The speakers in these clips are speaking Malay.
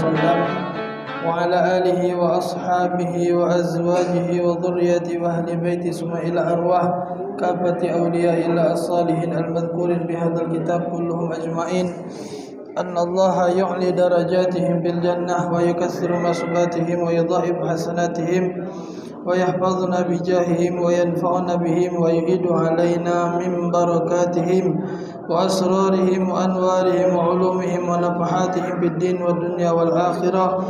وسلم وعلى آله وأصحابه وأزواجه وذريته وأهل بيته ثم إلى أرواح كافة أولياء الله الصالحين المذكورين بهذا الكتاب كلهم أجمعين أن الله يعلي درجاتهم بالجنة ويكثر مثوباتهم ويضاعف حسناتهم ويحفظنا بجاههم وينفعنا بهم ويعيد علينا من بركاتهم وأسرارهم وأنوارهم وعلومهم ونفحاتهم بالدين والدنيا والآخرة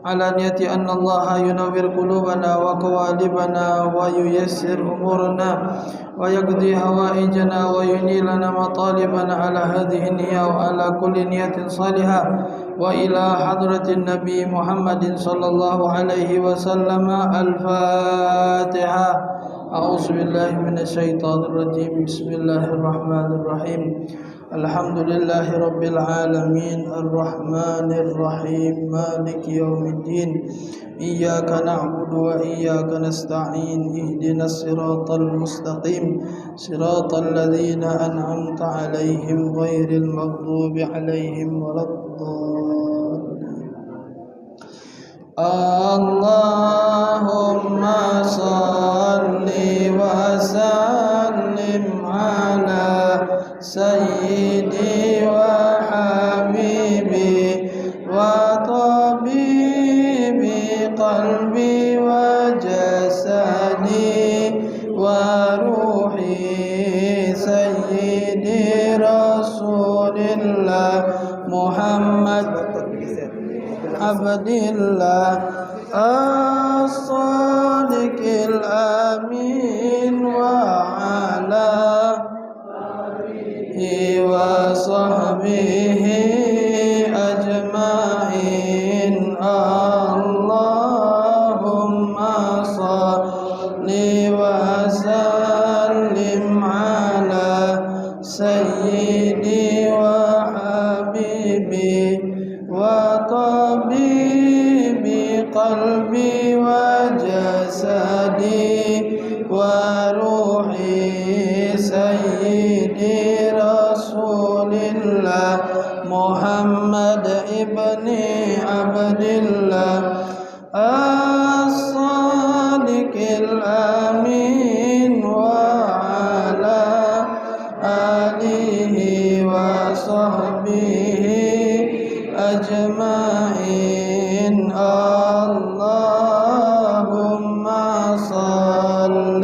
على نية أن الله ينور قلوبنا وقوالبنا وييسر أمورنا ويقضي هوائجنا وينيلنا مطالبنا على هذه النية وعلى كل نية صالحة وإلى حضرة النبي محمد صلى الله عليه وسلم الفاتحة. أعوذ بالله من الشيطان الرجيم. بسم الله الرحمن الرحيم. الحمد لله رب العالمين الرحمن الرحيم مالك يوم الدين إياك نعبد وإياك نستعين اهدنا الصراط المستقيم صراط الذين أنعمت عليهم غير المغضوب عليهم ولا الضالين. اللهم صل وسلم على سيدي وحبيبي وطبيبي قلبي وجسدي وروحي سيدي رسول الله محمد عبد الله الصادق الأمين وعلى وصحبه أجمعين. اللهم صل وسلم على سيدي وحبيبي وطبيبي قلبي وجسدي وروحي سيدي رسول الله محمد ابن عبد الله الصادق الأمين وعلى آله وصحبه أجمعين. اللهم صل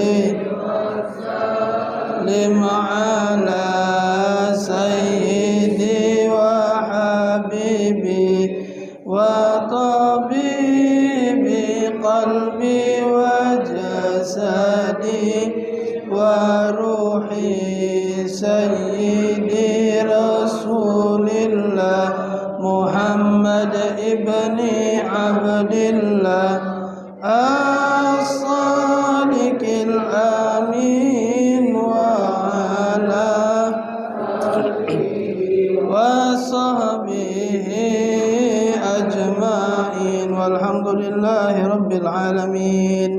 وسلم على سيدي وحبيبي وطبيبي قلبي وجسدي وروحي سيدي رسول الله محمد ابن عبد الله الصادق الأمين وعلى وصحبه أجمعين والحمد لله رب العالمين.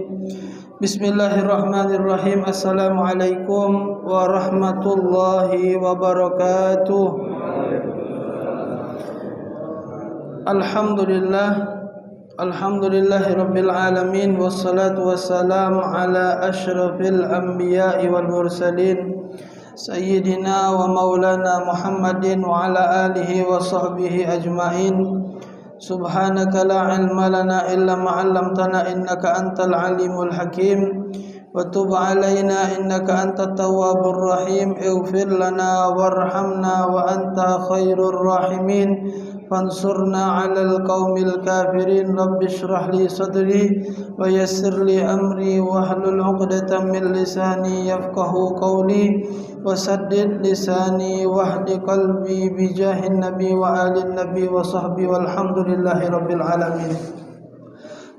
Bismillahirrahmanirrahim. Assalamualaikum warahmatullahi wabarakatuh. Alhamdulillahi rabbil alamin wassalatu wassalamu ala asyrafil anbiya'i wal mursalin sayyidina wa maulana Muhammadin wa ala alihi wa sahbihi ajma'in. Subhanaka la ilma lana illa ma 'allamtana innaka antal alimul hakim wa tub 'alaina innaka antat tawwabur rahim. Ighfir lana warhamna wa anta khairur rahimin. Fansurna 'alal qaumil kafirin. Rabbi shrah li sadri wa yassir li amri wahlul 'uqdatam min lisani yafqahu qawli wasaddid lisani wahdi qalbi bijahin nabi wa alin nabi wa sahbi walhamdulillahi rabbil alamin.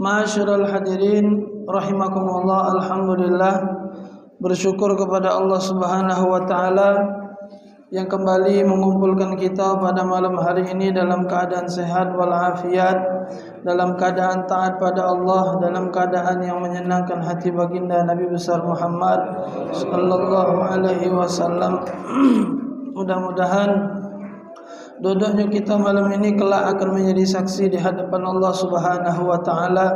Ma'asyiral hadirin rahimakumullah. Alhamdulillah, bersyukur kepada Allah Subhanahu wa taala yang kembali mengumpulkan kita pada malam hari ini dalam keadaan sehat walafiat, dalam keadaan taat pada Allah, dalam keadaan yang menyenangkan hati baginda Nabi besar Muhammad sallallahu alaihi wasallam. Mudah-mudahan duduknya kita malam ini kelak akan menjadi saksi di hadapan Allah Subhanahu wa taala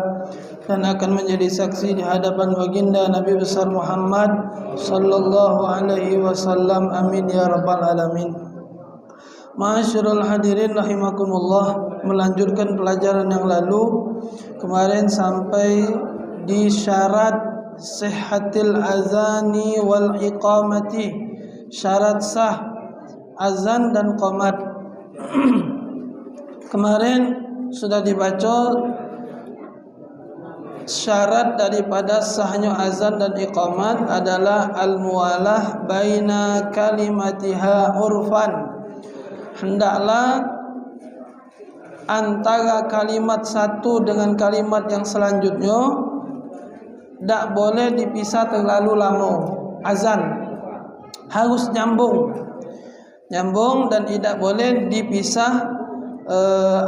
dan akan menjadi saksi di hadapan baginda Nabi besar Muhammad sallallahu alaihi wasallam. Amin ya rabbal alamin. Ma'asyiral hadirin rahimakumullah, melanjutkan pelajaran yang lalu. Kemarin sampai di syarat sihhatil azani wal iqamati, syarat sah azan dan qomat. Kemarin sudah dibaca syarat daripada sahnya azan dan iqamat adalah al-muwalah baina kalimatiha urfan. Hendaklah antara kalimat satu dengan kalimat yang selanjutnya tak boleh dipisah terlalu lama. Azan harus nyambung dan tidak boleh dipisah.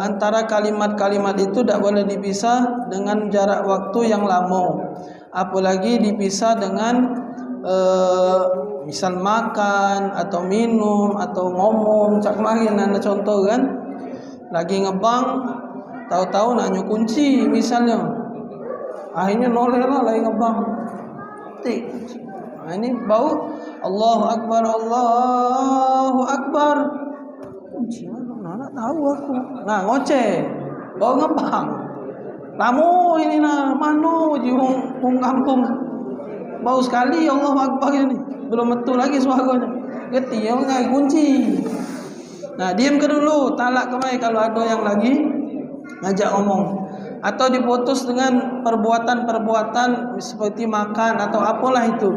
Antara kalimat-kalimat itu tidak boleh dipisah dengan jarak waktu yang lama, apalagi dipisah dengan misal makan atau minum atau ngomong. Cak marin ada contoh kan, lagi ngebang tahu-tahu nanya kunci misalnya, akhirnya noleh lah lagi ngebang tik. Nah, ini bau Allahu Akbar, Allahu Akbar, kunci mana nak tahu aku. Nah ngoceh bau ngebang lamu ini nah mano di hong kampung bau sekali Allahu Akbar ini, belum betul lagi suaranya geti yang ngai kunci. Nah diam ke dulu, talak kemai kalau ada yang lagi ngajak ngomong, atau diputus dengan perbuatan-perbuatan seperti makan atau apalah itu,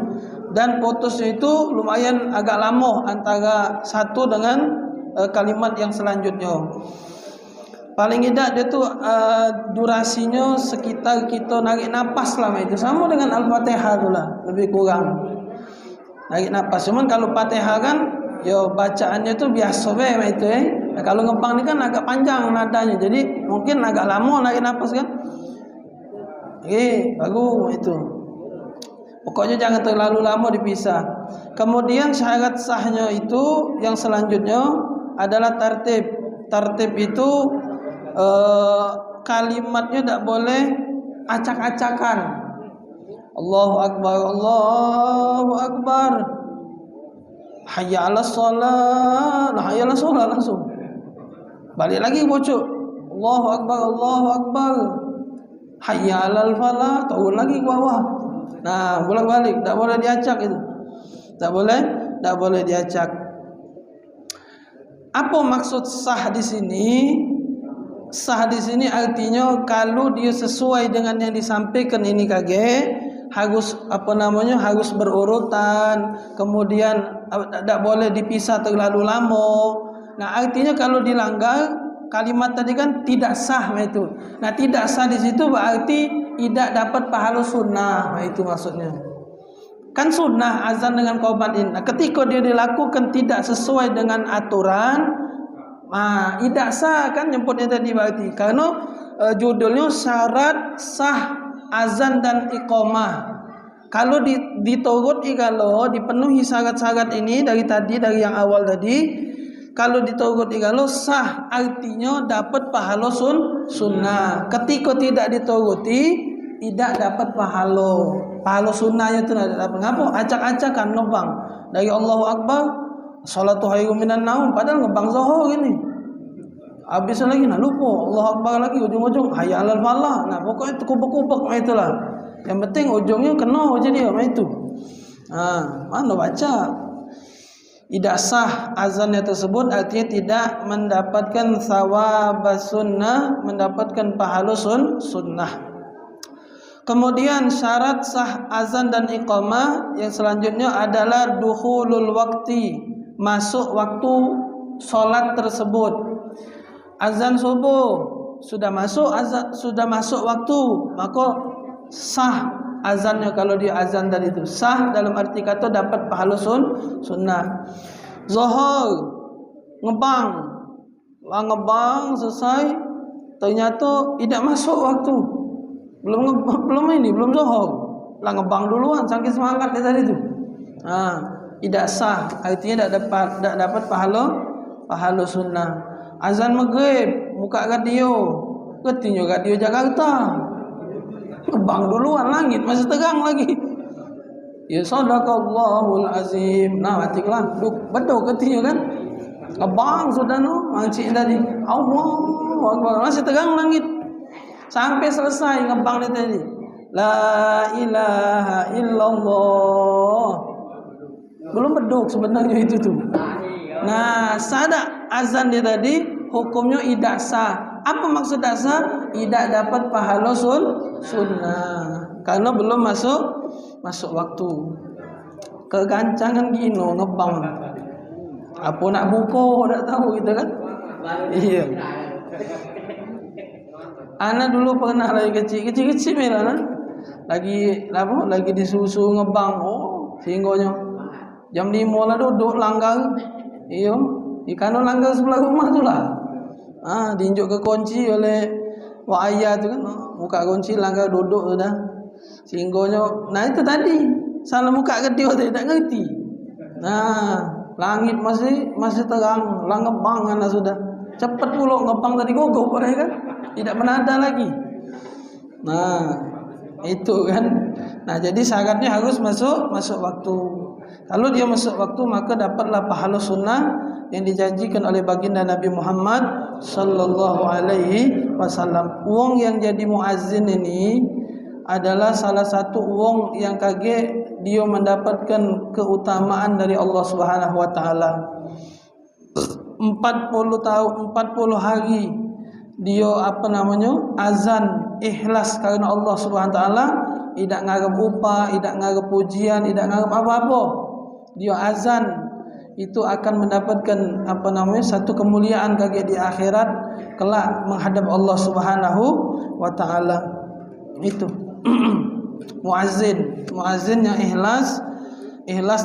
dan putusnya itu lumayan agak lama antara satu dengan kalimat yang selanjutnya. Paling tidak dia tu durasinya sekitar kita narik napas lah itu, sama dengan Al-Fatihah tu lah, lebih kurang narik napas. Cuman kalau Fatihah kan yo bacaannya tu biasa itu Nah, kalau ngepang ni kan agak panjang nadanya, jadi mungkin agak lama narik napas kan. Bagus itu. Pokoknya jangan terlalu lama dipisah. Kemudian syarat sahnya itu yang selanjutnya adalah tartib. Tartib itu kalimatnya tidak boleh acak-acakan. Allahu Akbar, Allahu Akbar, hayya 'alas shalah. Nah, hayya 'alas shalah langsung. Balik lagi bocok. Allahu Akbar, Allahu Akbar, hayya 'alal falah. Turun lagi ke bawah. Nah, bolak-balik, tak boleh diacak itu. Tak boleh diacak. Apa maksud sah di sini? Sah di sini artinya kalau dia sesuai dengan yang disampaikan ini harus harus berurutan, kemudian tak boleh dipisah terlalu lama. Nah, artinya kalau dilanggar kalimat tadi kan tidak sah itu. Nah, tidak sah di situ berarti tidak dapat pahala sunnah. Nah, itu maksudnya. Kan sunnah azan dengan qomat ini. Nah, ketika dia dilakukan tidak sesuai dengan aturan, tidak sah kan nyebutnya tadi berarti. Karena judulnya syarat sah azan dan iqamah. Kalau dituruti, kalau dipenuhi syarat-syarat ini dari yang awal tadi, kalau dituruti kalau sah artinya dapat pahala sunnah. Ketika tidak dituruti tidak dapat pahala sunnahnya itu tidak dapat. Ngapa? Acak-acakan ngebang dari Allahu Akbar, salatu khairum minan naum, padahal ngebang zuhur gini. Habis lagi nak lupa Allahu Akbar lagi, ujung-ujung hayya 'alal falah. Nah, pokoknya kubek-kubek itulah. Yang penting ujungnya kena aja dia itu. Mana baca? Tidak sah azannya tersebut artinya tidak mendapatkan thawab sunnah, mendapatkan pahala sunnah. Kemudian syarat sah azan dan iqamah yang selanjutnya adalah dukhulul waqti, masuk waktu solat tersebut. Azan subuh sudah masuk waktu, maka sah azannya. Kalau dia azan tadi itu sah dalam arti kata dapat pahala sunnah. Zuhur ngebang selesai, ternyata tidak masuk waktu, belum zuhur, lah ngebang duluan saking semangat dia tadi itu. Tidak sah, artinya tidak dapat pahala pahala sunnah. Azan maghrib buka radio, ketinyo radio Jakarta. Ngebang duluan langit masih tegang lagi. Ya sadaqallahul azim. Nah, matiklah. Betul ketinyo kan? Ngebang sudah mancing tadi. Allahu Akbar masih tegang langit. Sampai selesai ngebang dia tadi. La ilaha illallah. Belum beduk sebenarnya itu tuh. Nah, sada azan dia tadi hukumnya tidak sah. Apa maksud tidak sah? Tidak dapat pahala sunnah. Karena belum masuk waktu. Kegancangan gino ngebang. Apa nak buka tak tahu gitu kan? Iya. Ana dulu pernah lagi kecil merah lagi disusu ngebang. Oh, sehinggonya jam 5 lah duduk langgar. Iyo, ikan langgar sebelah rumah tu lah. Diinjuk ke kunci oleh wak ayah tu kan. Buka kunci langgar duduk tu dah. Sehinggonya, nah itu tadi salah buka ke dia tak ngerti. Nah, langit masih terang, lang ngebang anak sudah. Cepat pula ngebang tadi gogok orang kan. Tidak pernah ada lagi. Nah, itu kan. Nah, jadi syaratnya harus masuk waktu. Kalau dia masuk waktu maka dapatlah pahala sunnah yang dijanjikan oleh baginda Nabi Muhammad sallallahu alaihi wasallam. Wong yang jadi muazzin ini adalah salah satu wong yang kaget dia mendapatkan keutamaan dari Allah Subhanahu wa taala. 40 tahun 40 hari dia azan ikhlas karena Allah Subhanahu wa taala, tidak ngarep upah, tidak ngarep pujian, tidak ngarep apa-apa. Dia azan itu akan mendapatkan satu kemuliaan bagi di akhirat kelak menghadap Allah Subhanahu wa taala. Itu muazzin yang ikhlas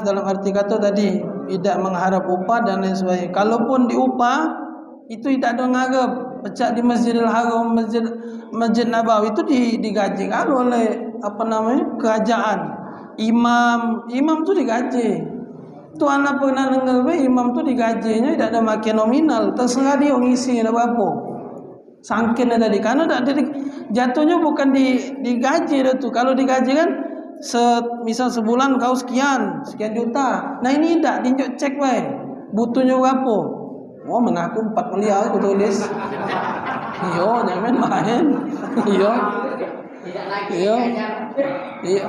dalam arti kata tadi tidak mengharap upah dan lain sebagainya. Kalaupun diupah itu tidak ada ngarep. Pecah di Masjidil Haram, Masjid Nabawi itu digaji oleh kerajaan. Imam tu digaji. Tu anak pernah dengar imam tu digajinya tidak ada makin nominal, terserah dia ngisi apa. Sangkin tadi karena jatuhnya bukan digaji tu. Kalau digaji kan misal sebulan kau sekian juta. Nah ini tidak diinjak cek baik. Butuhnya berapa? Oh, mengaku 4 miliar aku tulis. Jangan main.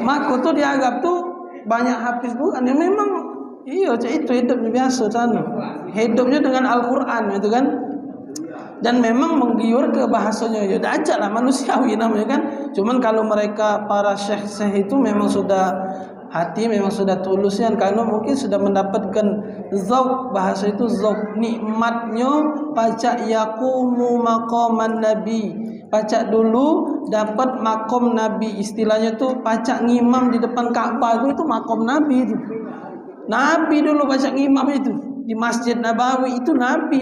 Maku tu dianggap tu banyak hafiz bukan. Ya memang itu hidupnya biasa sana. Hidupnya dengan Al-Qur'an itu kan. Dan memang menggiur ke bahasanya. Ya ajaklah manusiawi namanya kan. Cuman kalau mereka para syekh itu memang sudah hati memang sudah tulus kan, karena mungkin sudah mendapatkan zauq, bahasa itu zauq, nikmatnya pacak yaqumu maqaman nabi, pacak dulu dapat makom nabi, istilahnya tu pacak ngimam di depan Ka'bah itu makom nabi itu. Nabi dulu pacak ngimam itu di Masjid Nabawi, itu nabi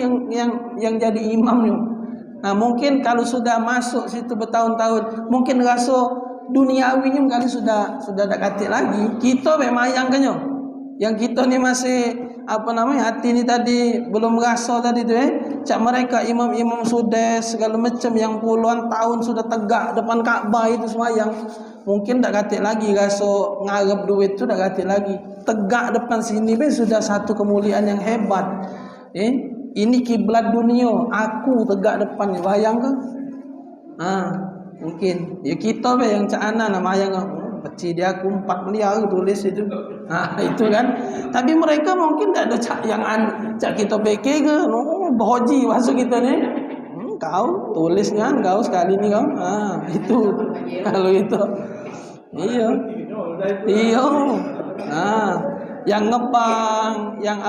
yang jadi imamnya. Nah, mungkin kalau sudah masuk situ bertahun-tahun mungkin rasa duniawinya kali sudah tak katik lagi. Kita memang yang kita ni masih hati ni tadi belum rasa tadi tu cak mereka imam-imam sudah segala macam yang puluhan tahun sudah tegak depan Kaabah itu semayang, mungkin tak katik lagi rasa ngarep duit tu tak katik lagi. Tegak depan sini sudah satu kemuliaan yang hebat. Ini kiblat dunia, aku tegak depan, bayang ke? Mungkin ya kita yang cak ana nama yang kecil dia aku 4 miliar tulis itu. Itu kan. Tapi mereka mungkin tak ada cak kita PK ke, berhaji masuk kita ni. Kau tulis kan kau sekali ni kau. Itu kalau itu. Iya. Yang ngepang, yang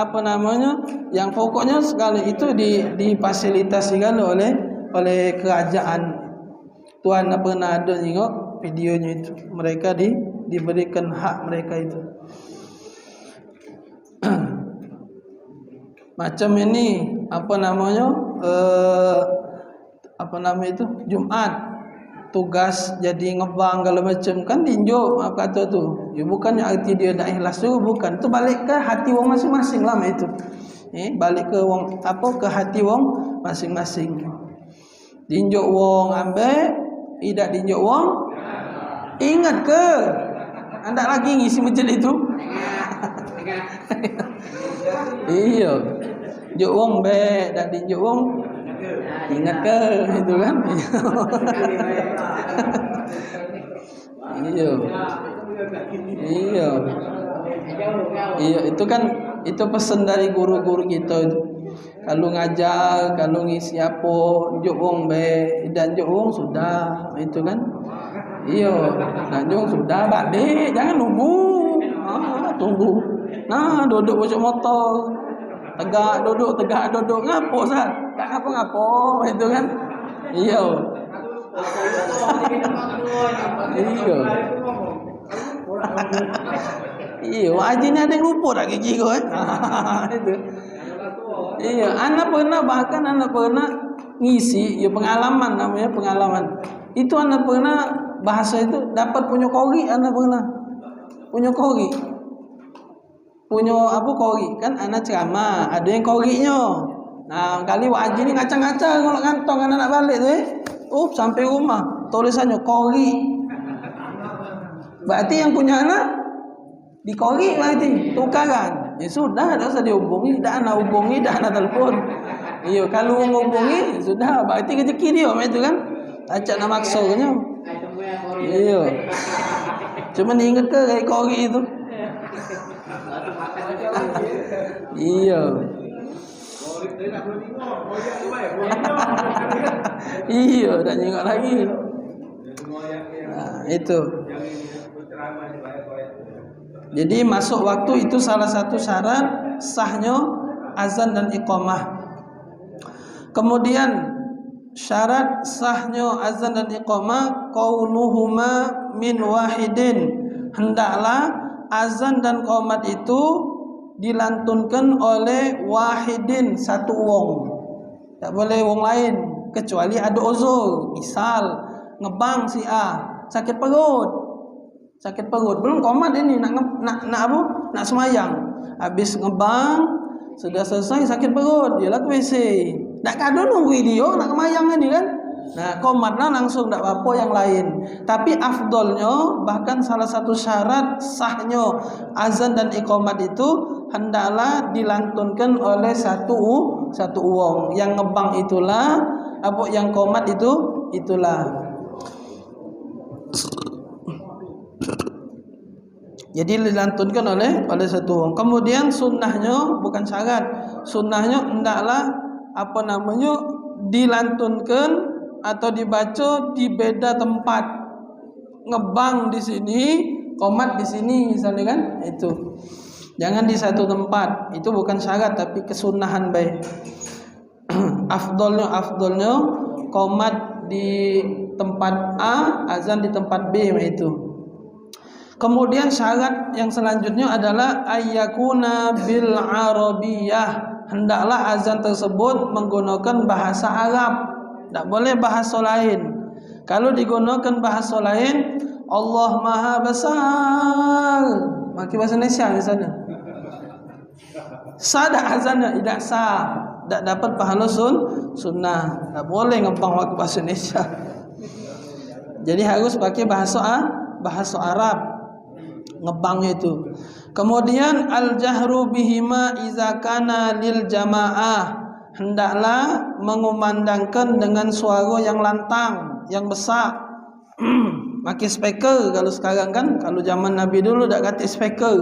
yang pokoknya sekali itu difasilitasikan oleh kerajaan. Tuan pernah ada tengok videonya itu, mereka diberikan hak mereka itu. Macam ini Jumat tugas jadi ngebang kalau macam kan tinjuk apa kata tu. Ya bukannya arti dia dah ikhlas tu, bukan. Tu balik ke hati orang masing-masing lah itu. balik ke wong ke hati wong masing-masing. Dinjuk wong ambek, tidak dinjuk wong ingat ke? Anda lagi ngisi masjid itu? Iya. Juk wong be, dak dinjuk wong ingat ke itu kan? Iya. Iya. Iya, itu kan itu pesan dari guru-guru kita itu. Kalau ngajar, kalau ngisi apa, juk wong be, dan juk wong sudah, itu kan? Iya, nah juk sudah, Pak Dek, jangan nunggu. Tunggu. Nah, duduk bocok motor. Tegak duduk ngapo Ustaz? Tak ngapo-ngapo, itu kan? Iya. Iya. Iya, haji ni ada yang lupa tak gigi kau itu. Iya, anak pernah ngisi, ya pengalaman namanya pengalaman. Itu anak pernah bahasa itu dapat punya kori, anak pernah punya kori. Punya apa kori? Kan anak ceramah, ada yang korinya. Nah, kali haji ni ngacang-ngacang kalau kantong anak nak balik tu, sampai rumah tulisannya kori. Berarti yang punya anak dikori berarti tukaran. Ya sudah, tak usah dihubungi, dah nak hubungi, dah nak telefon. Iya, kalau menghubungi sudah berarti rezeki dia itu kan. Acak nak maksudnya. Iya. Cuma ingat ke kayak kori itu. Iya. Iya, dah ingat lagi. Nah, itu. Jadi masuk waktu itu salah satu syarat sahnya azan dan iqamah. Kemudian syarat sahnya azan dan iqamah kaunuhuma min wahidin. Hendaklah azan dan qomat itu dilantunkan oleh wahidin, satu wong. Tak boleh wong lain kecuali ada uzur. Misal ngebang si A sakit perut. Belum qomat ini nak apa? Nak semayang. Habis ngebang, sudah selesai sakit perut, dia lah ke WC. Tak kado nunggu dia nak kemayang ini kan. Nah, qomatlah langsung tak apa yang lain. Tapi afdolnya, bahkan salah satu syarat sahnya azan dan iqamat itu hendaklah dilantunkan oleh satu wong. Yang ngebang itulah, apa yang qomat itulah. Jadi dilantunkan oleh satu orang. Kemudian sunnahnya bukan syarat. Sunnahnya hendaklah dilantunkan atau dibaca di beda tempat. Ngebang di sini, qomat di sini misalnya kan? Itu. Jangan di satu tempat. Itu bukan syarat tapi kesunnahan baik. Afdolnya qomat di tempat A, azan di tempat B itu. Kemudian syarat yang selanjutnya adalah ayyakuna bil arabiyah. Hendaklah azan tersebut menggunakan bahasa Arab. Tak boleh bahasa lain. Kalau digunakan bahasa lain, Allah Maha Besar, pakai bahasa Indonesia di sana. Sah dak azannya? Tidak sah. Tak dapat pahala sunnah. Tak boleh ngempang pakai bahasa Indonesia. Jadi harus pakai bahasa Arab. Ngebangnya itu. Kemudian al-jahru bihima iza kana lil jamaah. Hendaklah mengumandangkan dengan suara yang lantang, yang besar. Pakai speaker kalau sekarang kan. Kalau zaman Nabi dulu tak kata speaker.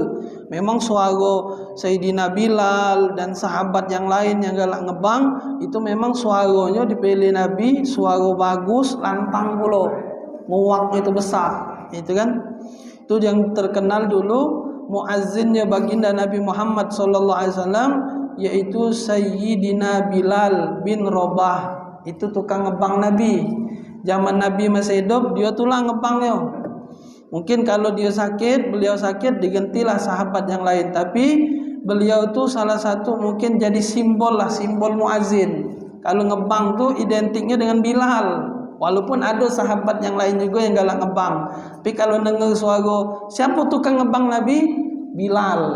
Memang suara Sayyidina Bilal dan sahabat yang lain yang galak ngebang, itu memang suaranya dipilih Nabi, suara bagus, lantang pula. Muak itu besar. Itu kan. Itu yang terkenal dulu muazzinnya baginda Nabi Muhammad sallallahu alaihi wasallam, yaitu Sayyidina Bilal bin Rabah. Itu tukang ngebang Nabi. Zaman Nabi masih hidup, dia tulah ngebangnya. Mungkin kalau beliau sakit digantilah sahabat yang lain, tapi beliau tu salah satu mungkin jadi simbol muazzin. Kalau ngebang tu identiknya dengan Bilal. Walaupun ada sahabat yang lain juga yang galak ngebang, tapi kalau dengar suara siapa tukang ngebang Nabi? Bilal.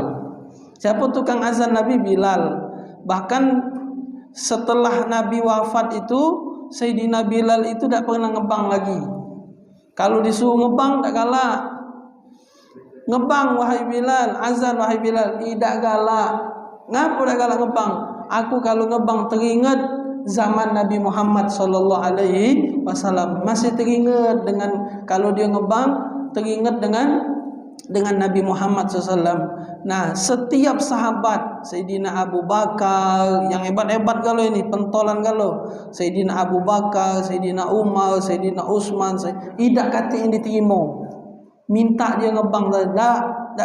Siapa tukang azan Nabi? Bilal. Bahkan setelah Nabi wafat itu, Sayyidina Bilal itu tak pernah ngebang lagi. Kalau disuruh ngebang tak galak. Ngebang wahai Bilal, azan wahai Bilal, tidak galak. Ngapa tak galak ngebang? Aku kalau ngebang teringat zaman Nabi Muhammad sallallahu alaihi wasallam. Masih teringat dengan kalau dia ngebang teringat dengan Nabi Muhammad SAW. Nah, setiap sahabat, Sayyidina Abu Bakar, yang hebat-hebat kalau ini, pentolan kalau, Sayyidina Abu Bakar, Sayyidina Umar, Sayyidina Utsman, tidak kata yang diterima. Minta dia ngebang, tak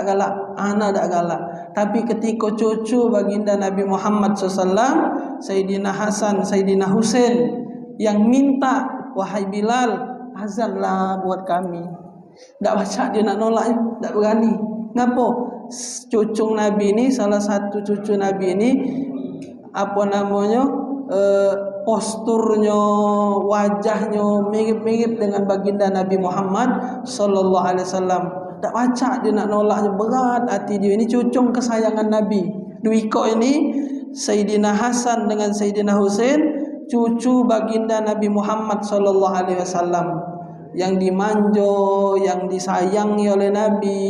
galak, ana tak galak. Tapi ketika cucu baginda Nabi Muhammad SAW, Sayyidina Hasan, Sayyidina Husain, yang minta, wahai Bilal, azanlah buat kami. Tak baca dia nak nolak, tak berani. Ngapa? Cucu Nabi ini, salah satu cucu Nabi ini, apa namanya, posturnya, wajahnya mirip-mirip dengan baginda Nabi Muhammad sallallahu alaihi wasallam. Tak baca dia nak nolaknya, berat hati dia. Ini cucu kesayangan Nabi. Dua kok ini, Sayyidina Hasan dengan Sayyidina Husain, cucu baginda Nabi Muhammad sallallahu alaihi wasallam, yang dimanjo, yang disayangi oleh Nabi.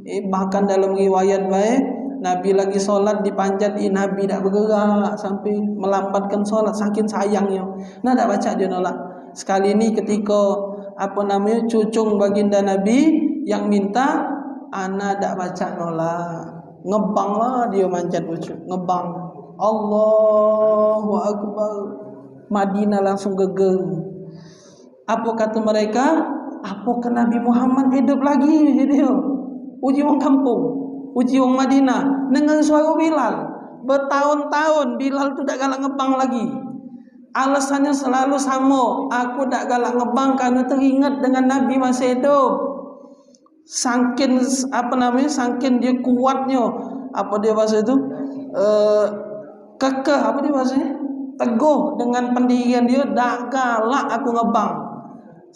Bahkan dalam riwayat baik, Nabi lagi solat dipanjatin, Nabi tak bergerak sampai melambatkan solat saking sayangnya. Nah, tak baca dia nolak. Sekali ini ketika apa namanya cucung baginda Nabi yang minta, ana tak baca nolak. Ngebang lah dia manjat cucuk, ngebang. Allahu Akbar. Madinah langsung geger. Apa kata mereka? Apakah Nabi Muhammad hidup lagi? Jadi uji orang kampung, uji orang Madinah dengan suara Bilal. Bertahun-tahun Bilal tu tak galak ngebang lagi. Alasannya selalu sama, aku tak galak ngebang karena teringat dengan Nabi masih hidup. Saking apa namanya? Saking dia kuatnya. Apa dia bahasa itu? Kekeh, apa dia bahasanya? Teguh dengan pendirian dia, tak galak aku ngebang.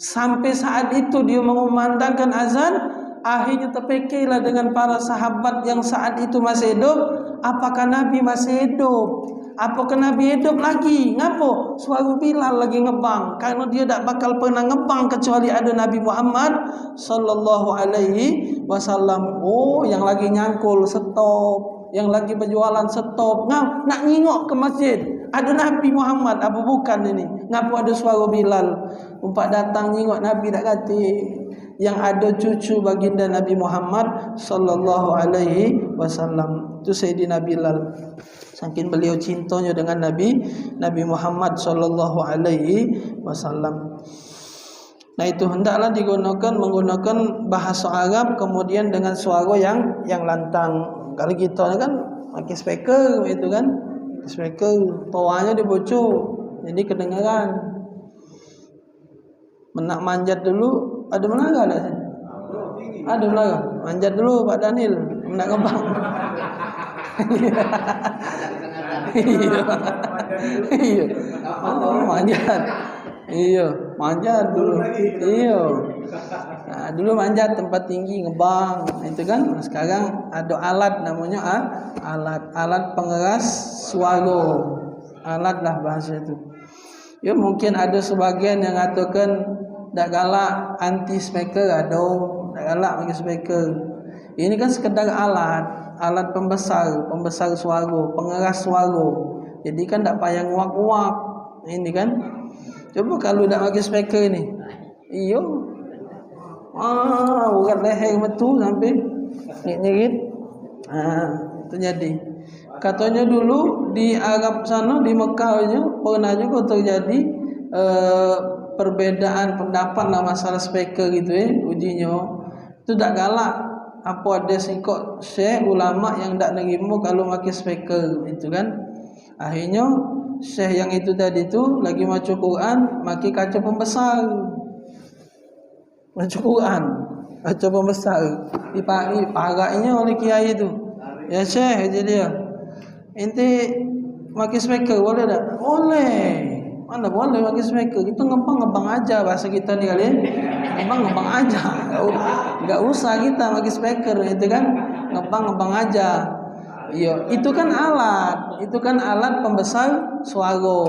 Sampai saat itu dia mengumandangkan azan, akhirnya terfikirlah dengan para sahabat yang saat itu masih hidup, apakah Nabi masih hidup? Apakah Nabi hidup lagi? Ngapa? Suara Bilal lagi ngebang, karena dia tak bakal pernah ngebang kecuali ada Nabi Muhammad sallallahu alaihi wasallam. Oh, yang lagi nyangkul stop, yang lagi berjualan stop. Nak nyingok ke masjid, ada Nabi Muhammad, apa bukan ini? Ngapa ada suara Bilal? Umpak datang nyingok Nabi tak kata. Yang ada cucu baginda Nabi Muhammad sallallahu alaihi wasallam. Itu Sayyidina Bilal. Saking beliau cintanya dengan Nabi Muhammad sallallahu alaihi wasallam. Nah, itu hendaklah menggunakan bahasa Arab kemudian dengan suara yang lantang. Kalau kita kan pakai speaker itu kan. Speaker toanya dibocor. Jadi kedengaran. Nak manjat dulu, ada menara tak sini? Ada menara. Manjat dulu Pak Daniel, nak kembang. Iya. Manjat. Iya, manjat dulu. Iya. Nah, dulu manjat tempat tinggi ngebang, itu kan. Sekarang ada alat namanya alat pengeras suara. Alat lah bahasa itu. Ya, mungkin ada sebagian yang katakan tak galak anti speaker, ada tak galak bagi speaker. Ini kan sekedar alat pembesar suara, pengeras suara. Jadi kan tak payah nguak-nguak. Ini kan. Coba kalau tak bagi speaker ni. Iyo. Urat leher betul sampai nyerit. Itu jadi. Katanya dulu di Arab sana, di Mekahnya pernah juga terjadi perbedaan pendapat lah masalah speaker gitu ujinya. Itu tak galak. Apa ada sikok syekh ulama yang tak nerima kalau pakai speaker itu kan. Akhirnya syekh yang itu tadi tu lagi baca Quran pakai kaca pembesar. Baca Quran, kaca pembesar. Diparaknya oleh kiai itu. Ya syekh jadi dia. Ente pakai speaker boleh tak? Boleh. Mana boleh pakai speaker? Itu ngembang aja bahasa kita ni kali. Ngembang aja. Enggak usah kita pakai speaker itu kan. Ngembang aja. Iya, itu kan alat pembesar suara.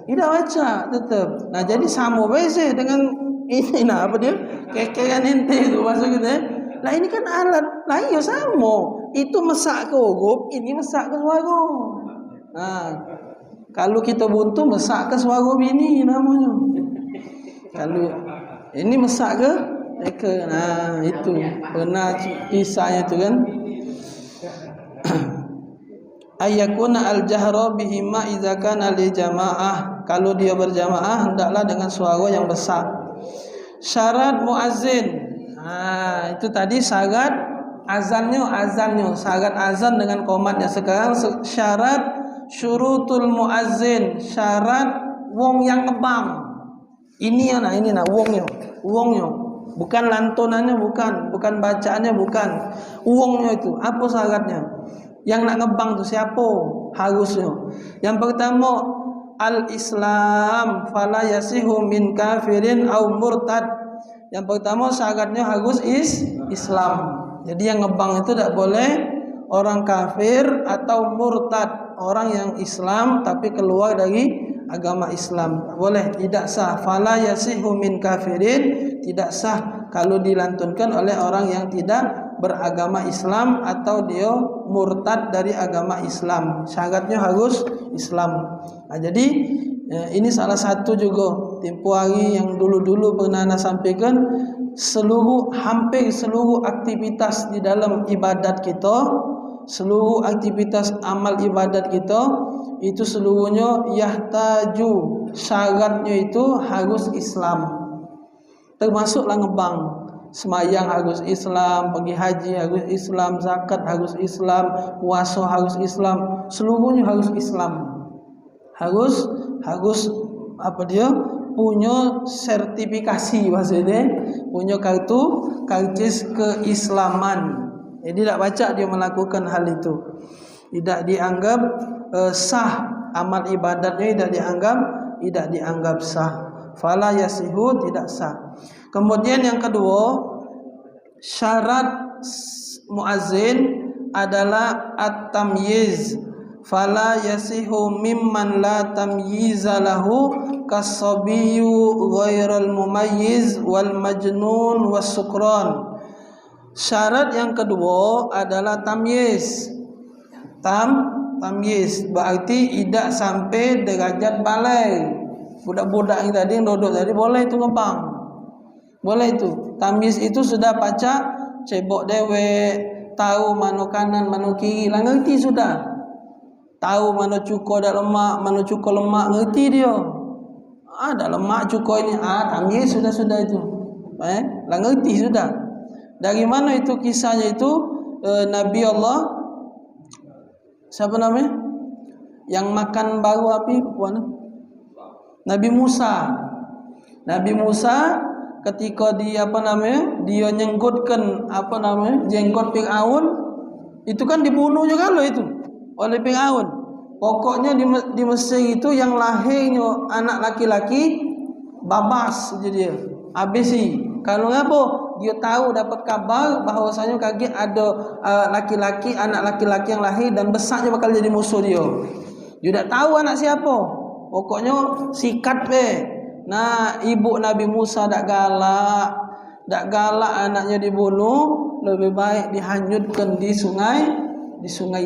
Tidak baca tetap. Nah, jadi sama beza dengan ini apa dia? Kekean ente itu masuk gitu ya. Nah, ini kan alat. Nah, iya sama. Itu mesak ke huruf, ini mesak ke suara. Nah, kalau kita buntu mesak ke suara bini namanya. Kalau ini mesak ke eka. Nah, itu pernah kisahnya itu kan. Ayakuna al-jahra bihima idza kana li jamaah. Kalau dia berjamaah hendaklah dengan suara yang besar. Syarat muazzin. Nah, itu tadi syarat azannya, syarat azan dengan qomatnya. Sekarang syarat syurutul muazzin, syarat wong yang ngebang. Ini wongnya. Bukan lantunannya, bukan bacaannya, bukan. Wongnya itu. Apa syaratnya? Yang nak ngebang tu siapa? Harusnya. Yang pertama, al-Islam fala yasihu min kafirin au murtad. Yang pertama syaratnya harus Islam. Jadi yang ngebang itu tidak boleh orang kafir atau murtad, orang yang Islam tapi keluar dari agama Islam. Boleh, tidak sah. Fala yasihu min kafirin, tidak sah kalau dilantunkan oleh orang yang tidak beragama Islam atau dia murtad dari agama Islam. Syaratnya harus Islam. Nah, jadi ini salah satu juga tempoh hari yang dulu-dulu pernah Ana sampaikan, hampir seluruh aktivitas di dalam ibadat kita, seluruh aktivitas amal ibadat kita itu seluruhnya yahtaju, syaratnya itu harus Islam. Termasuklah ngebang. Semayang harus Islam, pergi haji harus Islam, zakat harus Islam, puasa harus Islam, seluruhnya harus Islam. Harus apa dia? Punya sertifikasi maksudnya, punya karcis keislaman. Jadi tidak baca dia melakukan hal itu. Tidak dianggap sah, amal ibadatnya tidak dianggap sah. Fala yasihu, tidak sah. Kemudian yang kedua, syarat muazzin adalah at-tamyiz. Fala yasihu mimman la tamyiza lahu kas-sabiyyu ghairal mumayyiz wal majnun was sukran. Syarat yang kedua adalah tamyiz. Tamyiz berarti tidak sampai derajat balai. Budak-budak yang tadi duduk tadi boleh itu ngebang. Boleh itu. Tamyiz itu sudah baca cebok dewek, tahu mana kanan mana kiri lah, ngerti sudah. Tahu mana cukur dak lemak, mana cukur lemak, ngerti dia. Dak lemak cukur ini, tamyiz sudah itu. Lah ngerti sudah. Dari mana itu kisahnya itu? Nabi Allah siapa namanya? Yang makan baru api puan? Nabi Musa. Nabi Musa ketika dia nyenggotkan jenggot Firaun, itu kan dibunuh juga loh itu oleh Firaun. Pokoknya di Mesir itu yang lahirnya anak laki-laki babas jadi dia. Habis kalau ngapa? Dia tahu dapat kabar bahwasanya kaget ada anak laki-laki yang lahir dan besarnya bakal jadi musuh dia. Dia tak tahu anak siapa. Pokoknya sikat be. Nah, ibu Nabi Musa dak galak anaknya dibunuh, lebih baik dihanyutkan di sungai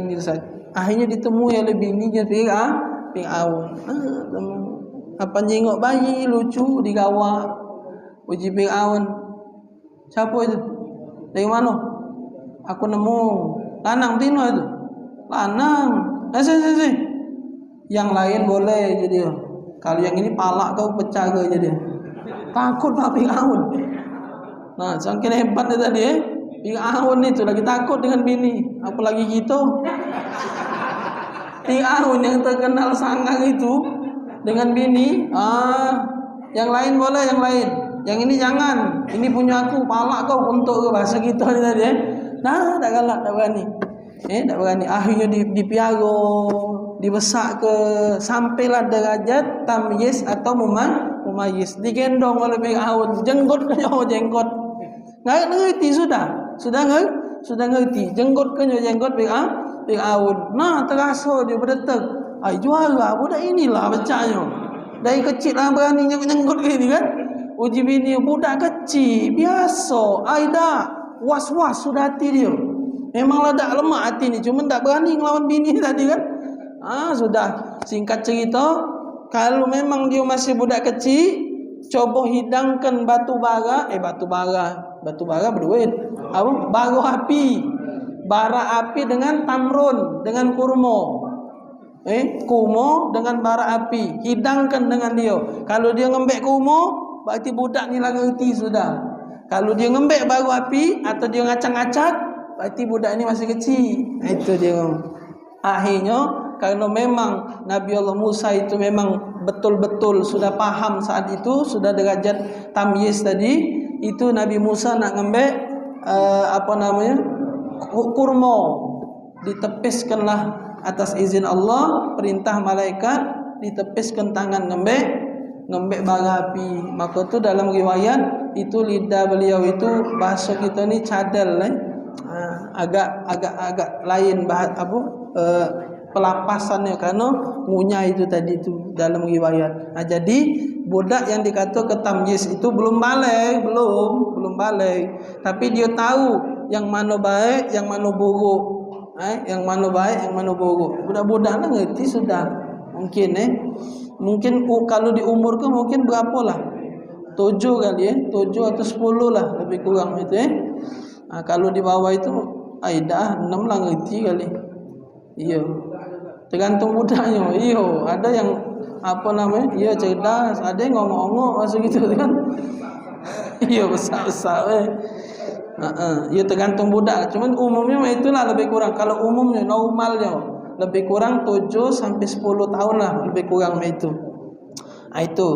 Nil saja. Akhirnya ditemui oleh bininya Firaun. Apa jengok bayi lucu di gawak. Uji Firaun. Siapa itu? Dari mana? Aku nemu. Lanang tino itu. Lanang. Sih. Yang lain boleh jadi. Kalau yang ini palak kau pecah ke jadi. Takut Pak Firaun. Nah, saking hebat dia tadi Firaun itu lagi takut dengan bini, apalagi gitu. Firaun yang terkenal sangar itu dengan bini, yang lain boleh, yang lain. Yang ini jangan. Ini punya aku, palak kau untuk bahasa kita tadi. Nah, tak galak, tak berani. Tak berani. Akhirnya dipiaro, dibesak ke sampailah derajat tamyiz atau mumayyiz. Digendong oleh Firaun, jenggot ke ngerti sudah ngerti jenggot ke jenggot Firaun. Nah, terasa dia berdetak. Ai juara budak inilah bacanya. Dari kecil lah berani nyenggut-nyenggut gini kan. Uji bini budak kecil biasa. Ai dah was-was sudah hati dia. Memanglah dak lemah hati ni, cuma tak berani ngelawan bini tadi kan. Sudah singkat cerita, kalau memang dia masih budak kecil, coba hidangkan batu bara berduit. Apa? Bara api dengan tamrun, dengan kurma. Kurma dengan bara api, hidangkan dengan dia. Kalau dia ngembek kurma, berarti budak ni lah ngerti sudah. Kalau dia ngembek bara api atau dia ngacak-ngacak, berarti budak ni masih kecil. Itu dia. Akhirnya kalau memang Nabi Allah Musa itu memang betul-betul sudah paham saat itu, sudah derajat tamyiz tadi, itu Nabi Musa nak ngembek kurma, ditepiskanlah atas izin Allah, perintah malaikat, ditepiskan tangan ngembek bara api. Maka tu dalam riwayat itu lidah beliau itu, bahasa kita ni cadel agak lain pelapasannya karena ngunyah itu tadi tu dalam riwayat. Jadi budak yang dikata ketamyiz itu belum balik, tapi dia tahu yang mana baik, yang mana buruk. Yang mana baik, yang mana buruk. Budak-budak lah ngerti sudah. Mungkin kalau di umur ke mungkin berapa lah? 7 kali 7 atau 10 lah lebih kurang itu kalau di bawah itu dah 6 lah ngerti kali. Iya. Tergantung budaknya. Iya, ada yang cerdas, ada yang ngomong-ngomong masa gitu kan. Iya, besar-besar ya tergantung budak. Cuman umumnya itulah lebih kurang. Kalau umumnya normalnya lebih kurang 7 sampai 10 tahun lah lebih kurang itu. Itu.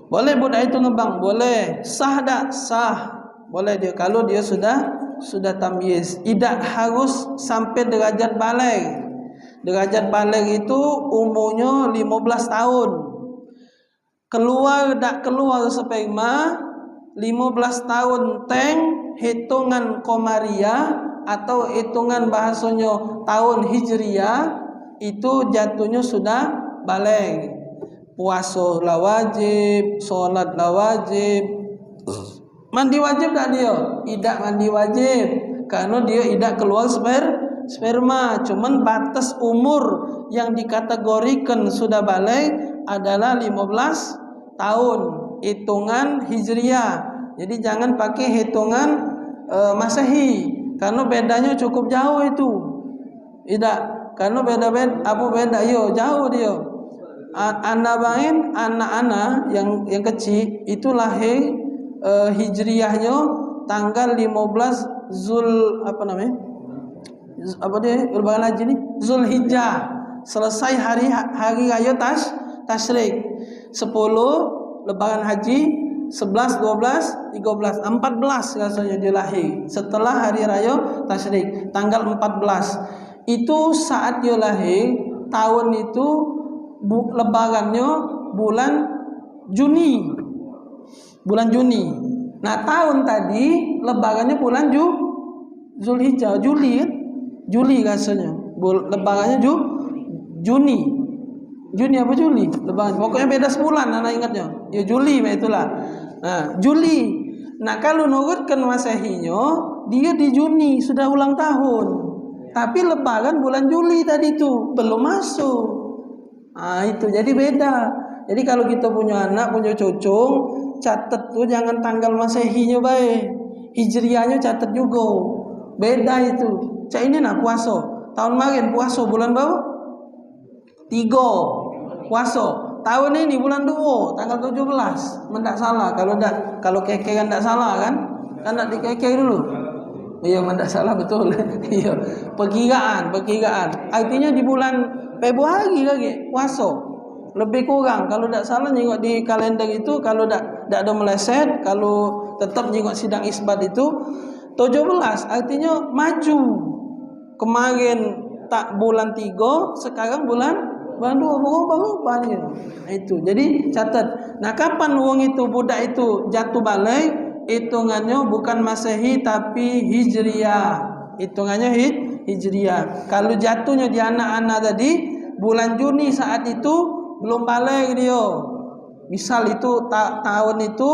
Boleh budak itu ngebang, boleh. Sah tak? Sah. Boleh dia kalau dia sudah tamyiz. Tidak harus sampai derajat baligh. Derajat baligh itu umurnya 15 tahun. Keluar sperma 15 tahun hitungan komariah atau hitungan bahasanya tahun hijriah, itu jatuhnya sudah baligh. Puasa lah wajib, solat lah wajib. Mandi wajib tak dia? Tidak mandi wajib karena dia tidak keluar sperma. Cuman batas umur yang dikategorikan sudah baligh adalah 15 tahun hitungan hijriah. Jadi jangan pakai hitungan Masehi karena bedanya cukup jauh itu. Tidak, karena beda jauh dia. Anak-anak yang kecil itu lahir hijriahnya tanggal 15 Lebaran haji ni Zulhijjah. Selesai hari raya tasyrik. 10 Lebaran haji, 11, 12, 13, 14 rasanya dia lahir. Setelah hari raya tasyrik tanggal 14. Itu saat dia lahir, tahun itu lebarannya bulan Juni. Nah, tahun tadi lebarannya bulan Zulhijjah, Juli rasanya. Lebarannya Juni. Juni apa Juli? Lebaran. Pokoknya beda sebulan anak ingatnya. Ya Juli itulah. Nah, Juli. Nah, kalau nurutkan Masehinya, dia di Juni sudah ulang tahun. Tapi lebaran bulan Juli tadi itu belum masuk. Itu jadi beda. Jadi kalau kita punya anak, punya cucung, catat tuh jangan tanggal Masehinya baik. Hijriahnya catat juga. Beda itu. Cak ini puasa. Tahun kemarin puasa bulan berapa? 3 puasa. Tahun ini bulan 2 tanggal 17. Mendak salah kalau kekeran tak salah kan? Kan nak dikeker dulu. Iya, mendak salah betul. Iya. Perkiraan. Artinya di bulan Februari lagi puasa. Lebih kurang kalau tak salah tengok di kalender itu, kalau tak ada meleset, kalau tetap tengok sidang isbat itu 17, artinya maju. Kemarin tak bulan 3, sekarang bulan 2 berubah ni. Itu. Jadi catat. Nah, kapan wong itu budak itu jatuh baligh? Hitungannya bukan Masehi tapi Hijriah. Hitungannya Hijriah. Kalau jatuhnya di anak-anak tadi bulan Juni saat itu belum balik dia. Misal itu tahun itu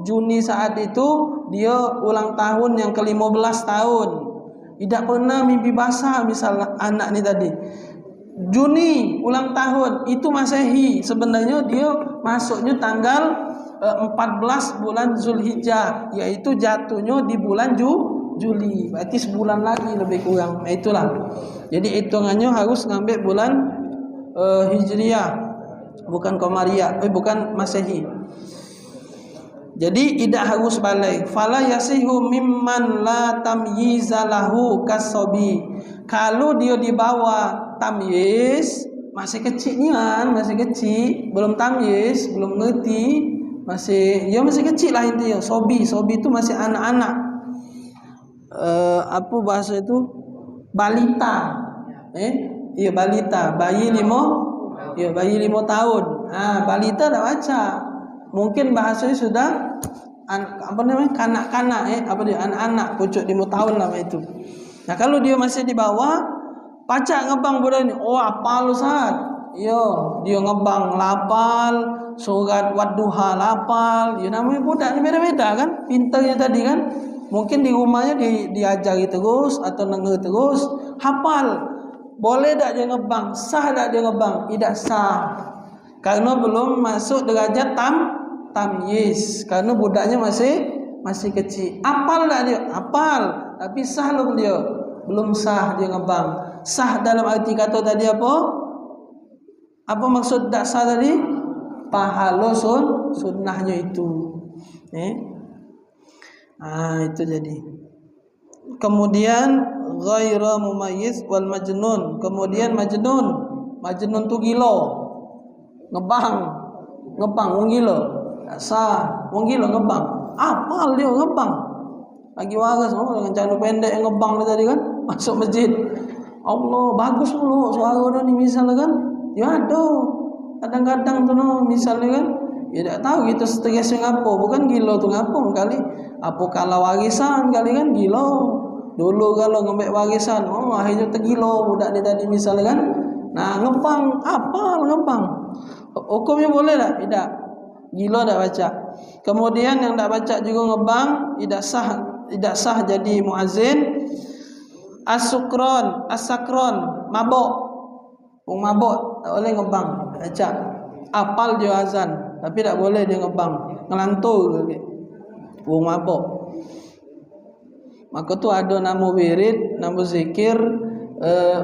Juni saat itu dia ulang tahun yang ke-15 tahun. Tidak pernah mimpi basah misal anak ni tadi. Juni ulang tahun itu Masehi, sebenarnya dia masuknya tanggal 14 bulan Zulhijjah, yaitu jatuhnya di bulan Juli. Berarti sebulan lagi lebih kurang. Itulah. Jadi hitungannya harus ngambil bulan Hijriah, bukan Qamariyah, bukan Masehi. Jadi tidak harus balik. Fala yasihu mimman la tamyiza lahu kasobi. Kalau dia di bawah tamyiz, masih kecil ni kan, masih kecil, belum tamyiz, belum ngerti, masih kecil lah intinya. Sobi itu masih anak-anak. Apa bahasa itu? Balita. Iya balita, bayi 5 tahun. Balita dah baca. Mungkin bahasanya sudah kanak-kanak anak-anak pucuk 5 tahun lah itu. Nah kalau dia masih di bawah, pacak ngebang budak ni. Oh apal Ustaz. Dia ngebang lapal, surat Wadduha lapal. Namanya budak ni beda-beda kan, pintarnya tadi kan. Mungkin di rumahnya diajari terus atau denger terus, hafal. Boleh tak dia ngebang? Sah tak dia ngebang? Tidak sah. Karena belum masuk derajat tamyiz, karena budaknya masih kecil. Apal tak dia? Apal, tapi sah belum dia? Belum sah dia ngebang. Sah dalam arti kata tadi apa? Apa maksud tak sah tadi? Pahala sunnahnya itu. Itu jadi. Kemudian ghaira mumayyiz wal majnun. Kemudian majnun tu gila. Ngebang wong gila. Tak sah. Wong gila ngebang. Apal dia ngebang. Lagi waras dengan cara pendek yang ngebang tadi kan. Masuk masjid. Allah bagus dulu suara dia ni misalnya kan. Ya ada. Kadang-kadang tu misalnya kan. Ya tak tahu kita stres ngapo. Bukan gila tu ngapo kali. Apa kalau warisan kali kan gila. Dulu kalau ngambil warisan, akhirnya tergila budak ni tadi misalnya kan. Nah, ngepang, apal ngepang. Hukumnya boleh tak? Tidak. Gila tak baca. Kemudian yang tak baca juga ngebang, tidak sah jadi muazzin. As-sakron, mabuk. Wong mabuk tak boleh ngebang, baca. Apal dia azan, tapi tak boleh dia ngebang. Ngelantur lagi. Wong mabuk. Maka tu ada nama wirid, nama zikir,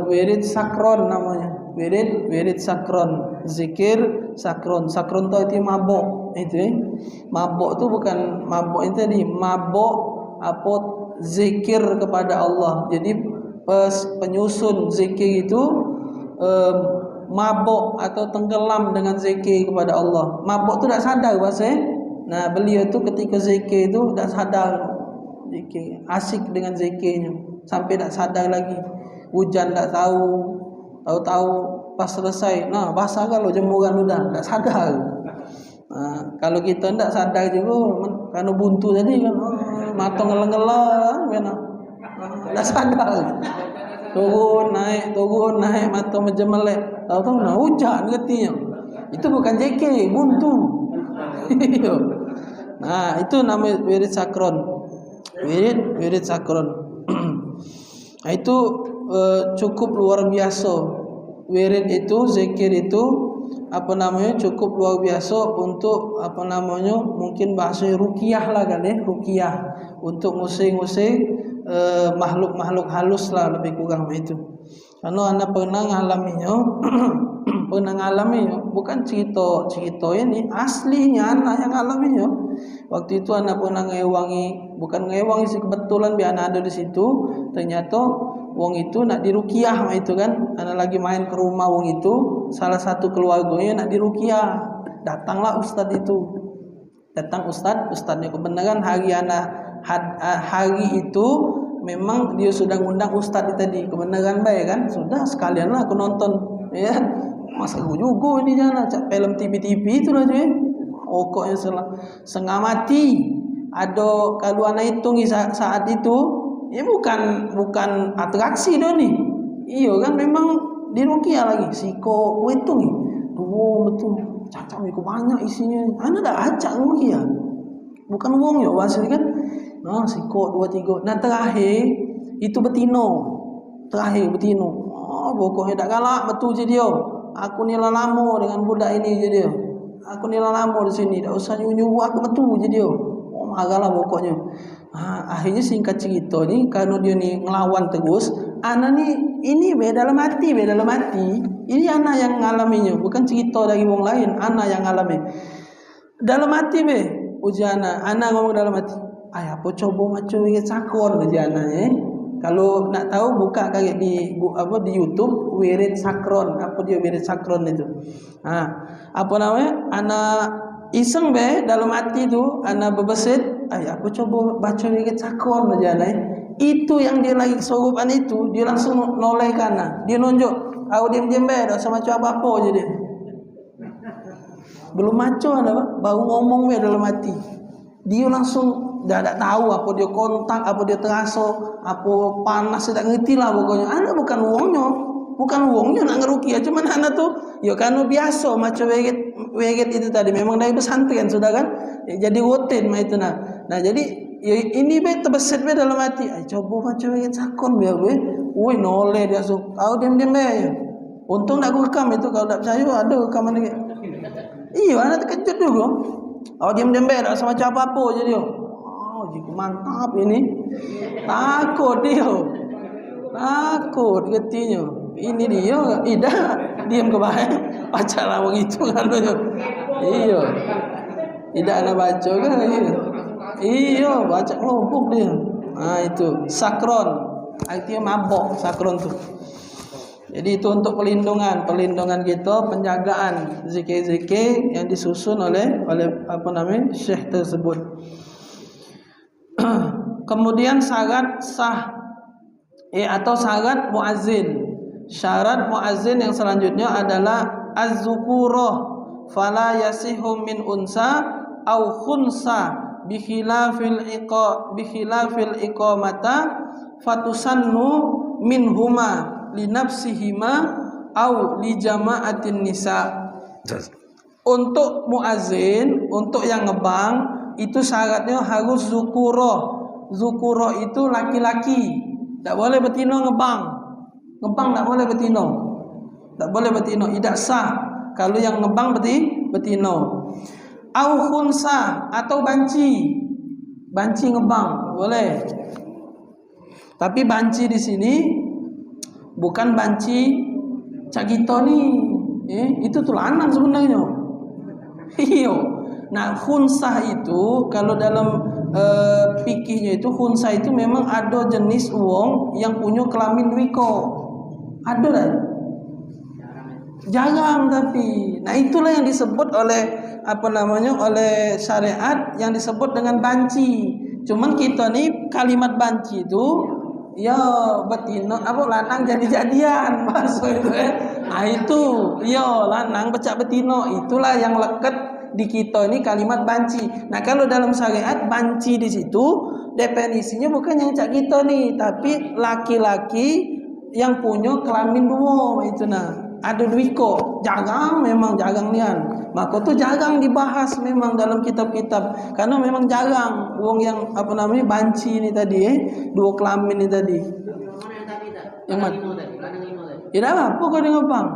wirid sakron namanya. Wirid sakron, zikir sakron. Sakron tu arti mabuk. Itu mabuk tu bukan mabuk itu tadi, mabuk apa zikir kepada Allah. Jadi penyusun zikir itu mabuk atau tenggelam dengan zikir kepada Allah. Mabuk tu tak sadar bahasa. Nah, beliau tu ketika zikir tu tak sadar. Zikir, asik dengan zikirnya sampai tak sadar lagi. Hujan tak tahu pas selesai. Nah, basah kalau jemuran udah tak sadar. Kalau kita tak sadar juga karena buntu tadi kan, mata ngeleng-ngeleng kan. Tak sadar. Turun naik mata menjemelek. Tahu-tahu nah hujan getinya. Itu bukan zikir, buntu. Nah, itu nama wirid sakron. Wirid sakron. Itu cukup luar biasa. Wirid itu, zikir itu cukup luar biasa untuk mungkin bahasa ruqyah lah kan ruqyah untuk ngusir-ngusir makhluk-makhluk halus lah lebih kurang itu. Karena anda pernah ngalaminya, bukan cerita ini aslinya anak yang ngalaminya. Waktu itu anak pernah bukan ngewangi sih, kebetulan biar anak ada di situ. Ternyata wong itu nak diruqyah itu kan. Anak lagi main ke rumah wong itu, salah satu keluarganya nak diruqyah. Datanglah ustaz itu. Datang ustaznya kebenaran hari itu memang dia sudah ngundang ustaz tadi. Kebenaran baik kan? Sudah sekalianlah aku nonton ya. Masa aku juga ini jangan cak film TV itu lah cuy. Pokoknya setengah mati. Ada kalau anak hitung saat itu ini bukan atraksi dah ni. Iya kan memang dirukia lagi. Siko itu ni. Oh betul. Cacang itu banyak isinya. Ana dah acak rukia. Bukan wong yo bahasa kan. Nah, siko 2 3. Nah terakhir itu betino. Terakhir betino. Oh, pokoknya tak galak betul je dia. Aku ni lama dengan budak ini je dia. Aku ni lama di sini. Tak usah nyuruh aku betul je dia. Oh, marahlah pokoknya. Akhirnya singkat cerita ni, kalau dia ni ngelawan terus, ana ni ini dalam hati. Ini ana yang ngalaminya, bukan cerita dari orang lain, ana yang ngalami. Dalam hati uji ana ngomong dalam hati. Apa coba macam ingat sakron uji ana Kalau nak tahu buka kaget di YouTube wirid sakron. Apa dia wirid sakron itu? Apa namanya? Ana iseng dalam hati tu ana berbesit, apa coba baca wirid sakron aja Itu yang dia lagi kesurupan itu, dia langsung noleh kana. Dia nunjuk, diam-diam tak usah macam apa-apa je dia. Belum macam ada baru ngomong dalam hati. Dia langsung dah tak tahu apa dia kontak, apa dia terasa, apa panas, tak ngerti lah pokoknya. Anak bukan wongnya nak ngerukia, cuma anak tu ya kan biasa macam weget itu tadi memang dari pesantren sudah kan, jadi rutin itu nah jadi ya, ini terbesit dalam hati, coba macam weget sakon biar noleh dia tahu diam-diam untung nak aku rekam itu, kalau tak percaya ada rekaman lagi. Iya anak terkejut juga. Diam-diam tak sama macam apa-apa je dia. Mantap ini. Takut dia. Takut ketinya. Ini dia. Tidak. Diam ke bawah. Baca lah begitu kan dia. Iya. Tidak nak baca kan? Iya. Baca kelompok dia. Itu. Sakron. Artinya mabok sakron tu. Jadi itu untuk perlindungan kita, penjagaan zikir-zikir yang disusun oleh syekh tersebut. Kemudian syarat sah atau syarat muazzin. Syarat muazzin yang selanjutnya adalah az-zukurah fala yasihu min unsa au khunsa bi khilafil iqamata fatusannu minhuma li nafsihima au li jama'atin nisa. Untuk muazzin, untuk yang ngebang itu syaratnya harus zukurah. Zukurah itu laki-laki. Tak boleh betina ngebang. Ngebang tak boleh betina. Tak boleh betina, tidak sah kalau yang ngebang betina. Au khunsa atau banci. Banci ngebang boleh. Tapi banci di sini bukan banci cak kita ni. Itu tu lanang sebenarnya. Iya. Nah, khunsah itu kalau dalam fikihnya itu khunsah itu memang ada jenis wong yang punya kelamin wiko. Ada tak? Jarang tapi. Nah, itulah yang disebut oleh oleh syariat yang disebut dengan banci. Cuman kita ni kalimat banci itu ya betina lanang jadi-jadian maksud itu Nah, itu ya lanang becak betina, itulah yang leket di kita ini kalimat banci. Nah, kalau dalam syariat banci di situ definisinya bukan yang cak kita nih, tapi laki-laki yang punya kelamin dua itu ada duiko. Memang jarang nian. Maka tu jarang dibahas memang dalam kitab-kitab karena memang jarang wong yang banci ini tadi dua kelamin ini tadi. Yang mana? Ya dah apa kau dengar bang?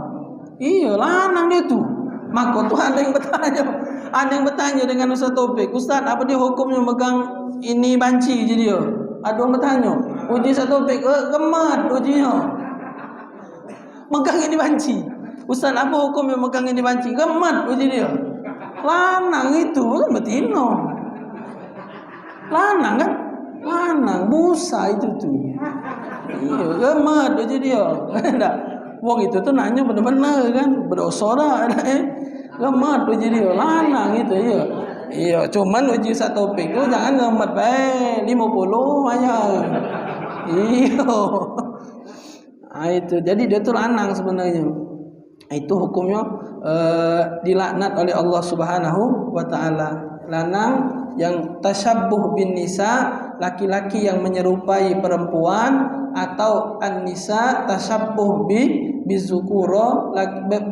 Iya lanang dia tu. Maka tu ada yang bertanya dengan Ustaz Taufik, Ustaz apa dia hukumnya megang ini banci je dia? Ada orang bertanya, uji Ustaz Taufik gemat ujinya megang ini banci. Ustaz apa hukumnya megang ini banci? Gemat uji dia. Lanang itu kan betina. Lanang kan? Lanang busa itu tu. Iya gemat uji dia. Wong itu tuh nanya benar-benar kan berdosa dah gemat uji dia lanang itu ya. Iya cuman uji Ustaz Taufik tu jangan gemat 50 aja. Iya. Itu jadi dia tu lanang sebenarnya. Itu hukumnya dilaknat oleh Allah Subhanahu wa taala. Lanang yang tasyabbuh bin nisa laki-laki yang menyerupai perempuan, atau an-nisa tasyabbuh bizukura,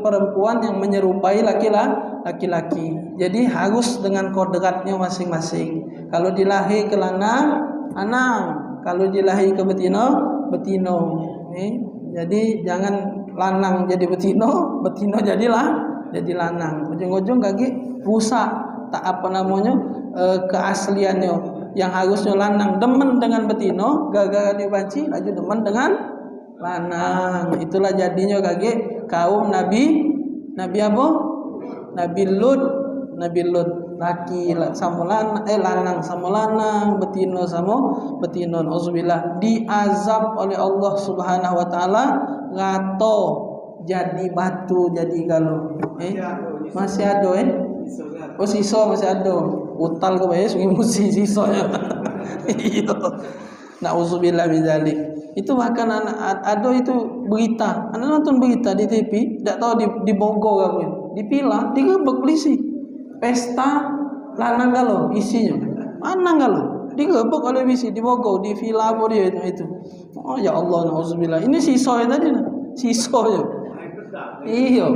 perempuan yang menyerupai laki-laki. Jadi harus dengan kodratnya masing-masing. Kalau dilahir ke lanang, anang. Kalau dilahir ke betino. Jadi jangan lanang jadi betino jadi lanang. Ujung-ujung kaki rusak tak apa namanya keasliannya. Yang harusnya lanang demen dengan betino, gara-gara dibanci laju demen dengan lanang. Itulah jadinya kaki kaum Nabi apa? Nabi Lut laki sama lanang sama lanang, betino sama betino. Auzubillah, diazab oleh Allah Subhanahu wa taala, ngato jadi batu jadi galuh. Masih ada oh sisa masih ada. Utal ke bae sungai musi sisanya. Iya. Nauzubillah min dzalik. Itu bahkan ada itu berita. Anda nonton berita di TV, enggak tahu di Bogor apa. Dipilah, digebek polisi. Pesta lanang galau isinya. Lanang galau. Digebek oleh polisi di Bogor, di villa apa dia itu. Oh ya Allah, nauzubillah. Ini sisa tadi nah. Sisa ya. Iya.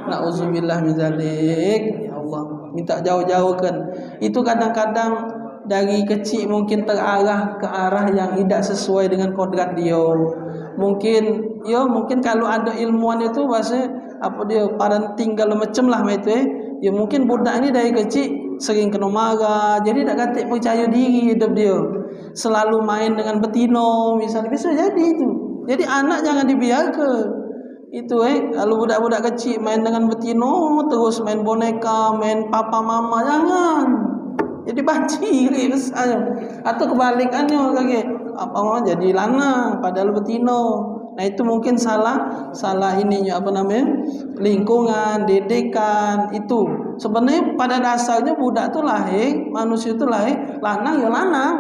Nauzubillah min dzalik. Ya Allah, minta jauh-jauhkan. Itu kadang-kadang dari kecil mungkin terarah ke arah yang tidak sesuai dengan kodrat dia. Mungkin kalau ada ilmuwan itu bahasa apa dia parenting kalau macam lah itu ya mungkin budak ini dari kecil sering kena marah, jadi tak katik percaya diri hidup dia. Selalu main dengan betino misalnya, bisa jadi itu. Jadi anak jangan dibiarkan. Itu kalau budak-budak kecil main dengan betino, terus main boneka, main papa mama, jangan. Jadi banci besar. Atau kebalikannya kaki apa mau jadi lanang padahal betino. Nah itu mungkin salah ininya apa namanya? Lingkungan, didikan itu. Sebenarnya pada dasarnya budak itu lahir, manusia itu lahir lanang ya lanang.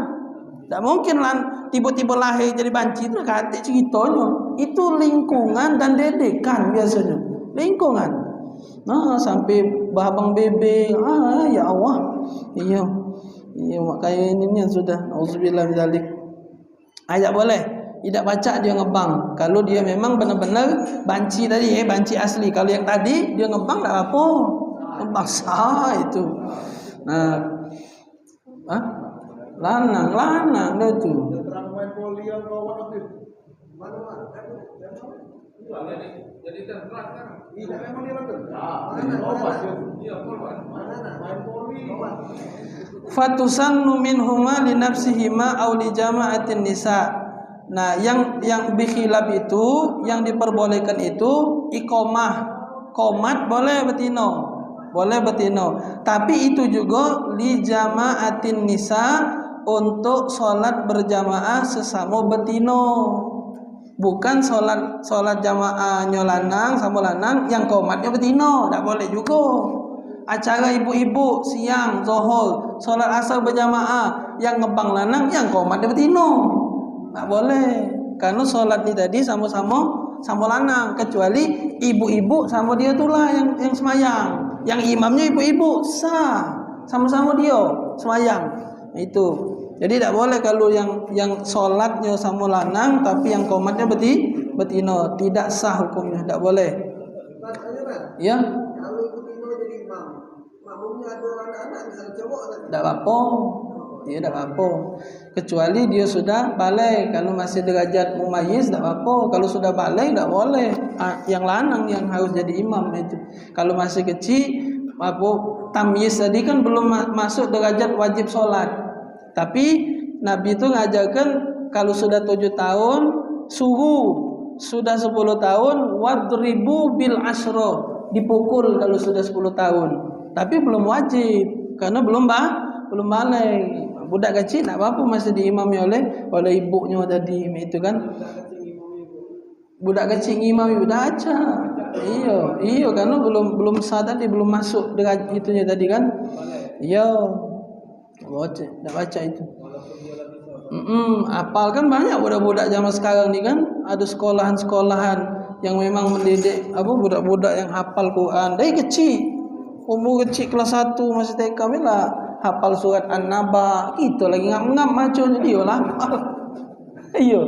Tak mungkin tiba-tiba lahir jadi banci itu kate ceritanya. Itu lingkungan dan didikan biasanya. Lingkungan. Nah sampai babang bebe, ya Allah. Iya makanya ini sudah auzubillah min dzalik. Ayat boleh tidak baca dia ngebang. Kalau dia memang benar-benar banci tadi banci asli. Kalau yang tadi dia ngebang tak apa. Ngebang sah itu. Nah, lanang dia tu. Jadi terang kan? Iya, memang dia betul. Fatusannu minhuma li nafsihima aw li jama'atin nisa. Nah, yang bikhilaf itu, yang diperbolehkan itu iqamah. Qomat boleh betino. Tapi itu juga li jama'atin nisa, untuk sholat berjamaah sesama betino. Bukan sholat jamaah lanang sama lanang yang qomatnya betino, tak boleh juga. Acara ibu-ibu siang zuhur, sholat asar berjamaah yang ngebang lanang yang qomatnya betino, tak boleh. Karena sholat ini tadi sama lanang, kecuali ibu-ibu sama dia itulah yang semayang. Yang imamnya ibu-ibu sah, sama-sama dia semayang. Itu. Jadi tidak boleh kalau yang sholatnya sama lanang tapi yang qomatnya betino, tidak sah hukumnya, tidak boleh. Ya. Kalau betino jadi imam, makmumnya ada anak-anak misalnya cowok, tidak apa-apa. Ya tidak apa-apa. Kecuali dia sudah balik. Kalau masih derajat mumayyiz tidak apa-apa. Kalau sudah balik tidak boleh. Yang lanang yang harus jadi imam itu. Kalau masih kecil, tamyiz tadi kan belum masuk derajat wajib sholat. Tapi Nabi itu ngajarkan kalau sudah 7 tahun suruh, sudah 10 tahun wadribu bil asyra, dipukul kalau sudah 10 tahun. Tapi belum wajib karena belum balik. Budak kecil tak apa-apa masih diimami oleh ibunya tadi itu kan. Budak kecil ngimami budak aja. Iya karena belum sah tadi, belum masuk derajat itunya tadi kan. Iya. Dah baca itu. Apal kan banyak budak-budak zaman sekarang ni kan. Ada sekolahan-sekolahan yang memang mendidik budak-budak yang hafal Quran dari kecil. Umur kecil kelas 1 masih TK bila hafal surat An-Naba. Kita lagi ngam-ngam maconya dia lah. Iya.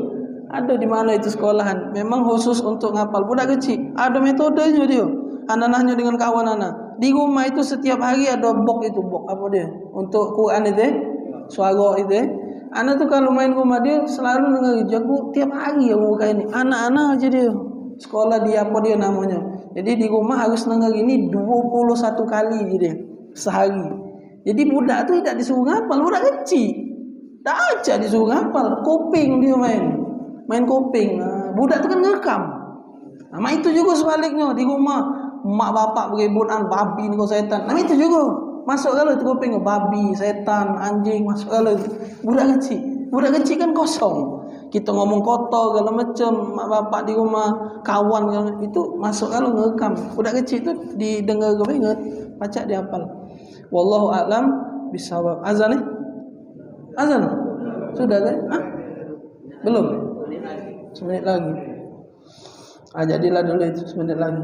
Ada di mana itu sekolahan? Memang khusus untuk ngapal budak kecil. Ada metodenya dia. Anak-anaknya dengan kawan anak. Di rumah itu setiap hari ada box itu, box apa dia? Untuk Quran itu, suara itu. Anak tuh kalau main rumah dia selalu dengar jago tiap hari ya buka ini. Anak-anak aja dia. Sekolah dia apa dia namanya. Jadi di rumah harus dengar ini 21 kali dia sehari. Jadi budak tu tidak disuruh ngapal, budak kecil. Tak aja disuruh ngapal, koping dia main koping. Budak tu kan ngerekam. Nama itu juga sebaliknya di rumah mak bapak beributan babi ni kau setan. Nama itu juga masuk kalau itu koping babi, setan, anjing masuk kalau itu. Budak kecil kan kosong. Kita ngomong kotor kalau macam mak bapak di rumah kawan kalau itu masuk kalau ngerekam. Budak kecil itu didengar kau ingat, baca dihafal. Wallahu a'lam bisawab. Azan ni? Azan? Sudah kan? Belum? 1 minit lagi. Jadilah dulu itu 1 menit lagi.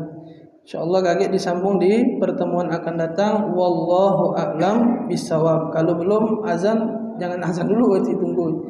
InsyaAllah kakek disambung di pertemuan akan datang. Wallahu a'lam bisawab. Kalau belum azan, jangan azan dulu, tunggu.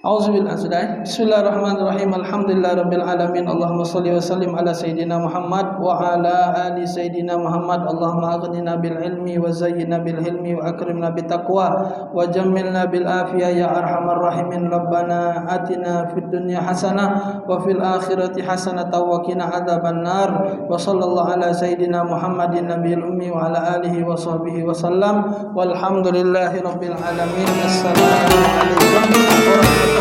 Auzubillah sudah. Bismillahirrahmanirrahim. Alhamdulillahirabbil alamin. Allahumma shalli wa sallim ala sayidina Muhammad wa ala ali sayidina Muhammad. Allahumma aghnina bil ilmi wa zayyinna bil hilmi wa akrimna bit taqwa wa jammilna bil afiyah ya arhamar rahimin. Rabbana atina fid dunya hasanah wa fil akhirati hasanah wa qina adzaban nar. Wa sallallahu ala sayidina Muhammadin nabiyil ummi wa ala alihi wa sahbihi wa sallam. Walhamdulillahi rabbil alamin. Assalamu alaikum warahmatullahi wabarakatuh.